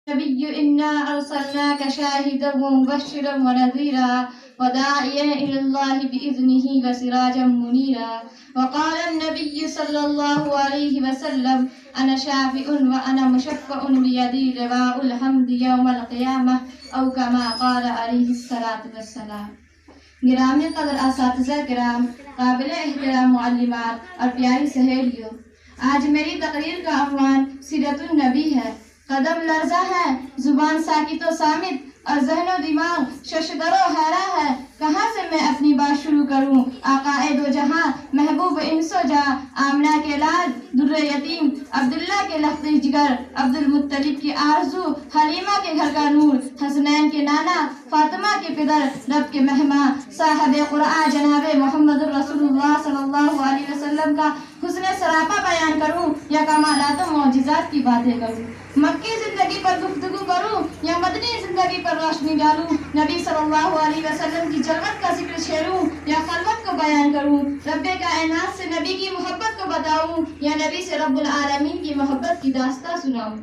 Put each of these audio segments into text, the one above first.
نبي إنا أرسلناك شاهدا ومبشرا ونذيرا وداعيا إلى الله بإذنه وسراجا منيرا. وقال النبي صلى الله عليه وسلم أنا شافع وأنا مشفع بيدي لواء الحمد يوم القيامة أو كما قال عليه الصلاة والسلام. گرامی قدر اساتذہ کرام، قابل احترام معلمات اور پیاری سہیلیوں، آج میری تقریر کا عنوان سیرت النبی ہے۔ قدم لرزہ ہے، زبان ساکت و صامت اور ذہن و دماغ ششدر و حیرہ ہے۔ کہاں سے میں اپنی بات شروع کروں؟ آقائے دو جہاں، محبوب انس و جاں، آمنہ کے لال در یتیم، عبداللہ کے لخت جگر، عبدالمطلب کی آرزو، حلیمہ کے گھر کا نور، حسنین کے نانا، فاطمہ کے پدر، رب کے مہمان، صاحب قرآن جناب محمد رسول اللہ صلی اللہ علیہ وسلم کا حسن سراپا بیان کروں یا کمالات و معجزات کی باتیں کروں؟ مکی زندگی پر گفتگو کروں یا مدنی زندگی پر روشنی ڈالوں؟ نبی صلی اللہ علیہ وسلم کی جلوت کا ذکر چھیڑوں یا خلوت کو بیان کروں؟ رب کائنات سے نبی کی محبت کو بتاؤں یا نبی سے رب العالمین کی محبت کی داستان سناؤں؟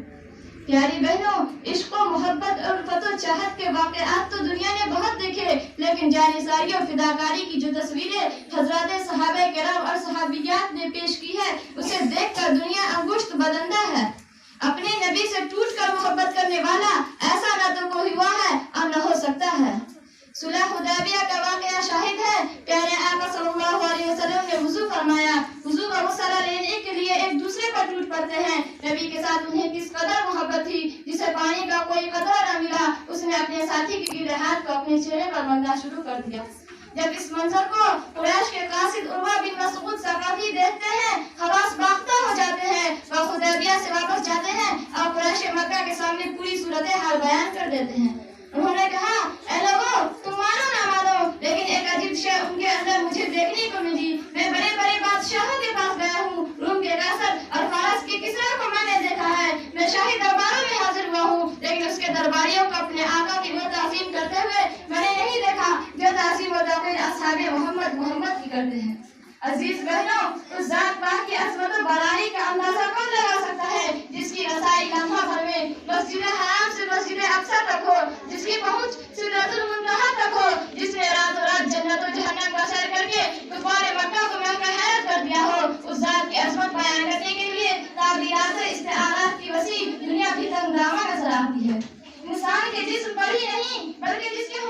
پیاری بہنوں، عشق و محبت اور الفت و چاہت کے واقعات تو دنیا نے بہت دیکھے، لیکن جانثاری اور فداکاری کی جو تصویریں حضرات صحابہ کرام اور صحابیات نے پیش کی ہے، اسے دیکھ کر دنیا انگشت بدندہ ہے۔ اپنے نبی سے ٹوٹ کر محبت کرنے والا ایسا نہ تو کوئی ہوا ہے اور نہ ہو سکتا ہے۔ صلح حدیبیہ کا واقعہ شاہد ہے، پیارے آقا صلی اللہ علیہ وسلم نے وضو فرمایا، وضو کا مسئلہ لینے کے لیے ایک دوسرے پر ٹوٹ پڑتے ہیں۔ نبی کے ساتھ انہیں کس قدر محبت تھی، جسے پانی کا کوئی قطرہ نہ ملا، اس نے اپنے ساتھی کے گرے ہاتھ کو اپنے چہرے پر ملنا شروع کر دیا۔ جب اس منظر کو قریش کے قاصد عروہ بن مسعود ثقفی دیکھتے ہیں، حواس باختہ ہو جاتے ہیں، وہ حدیبیہ سے واپس جاتے ہیں اور قریش مکہ کے سامنے پوری صورتحال بیان کر دیتے ہیں۔ انہوں نے کہا، اے لوگو، تم مانو نہ مانو، لیکن ایک عجیب شے ان کے اندر مجھے دیکھنے کو ملی۔ میں بڑے بڑے بادشاہوں کے پاس گیا ہوں، روم کے قیصر اور فارس کے کسریٰ کو میں نے دیکھا ہے، میں شاہی درباروں میں حاضر ہوا ہوں، لیکن اس کے درباریوں کو اپنے آقا کی وہ تعظیم کرتے ہوئے میں نے نہیں دیکھا جو تعظیم و توقیر اصحاب محمد کی کرتے ہیں۔ عزیز بہنوں، اس ذات پاک کی عظمت و بڑائی کا اندازہ کون لگا سکتا ہے جس کی رسائی لمحہ بھر میں مسجد حرام سے مسجد اقصی تک ہو، جس کی پہنچ سدرۃ المنتہا تک ہو، جس نے راتوں رات جنت و جہنم کا سیر کر کے کفار مکہ کو محو حیرت کر دیا ہو۔ اس ذات کی عظمت بیان کرنے کے لیے تعبیرات و استعارات کی وسیع دنیا بھی تنگ دامہ نظر آتی ہے۔ انسان کے جسم پر ہی نہیں بلکہ جس کے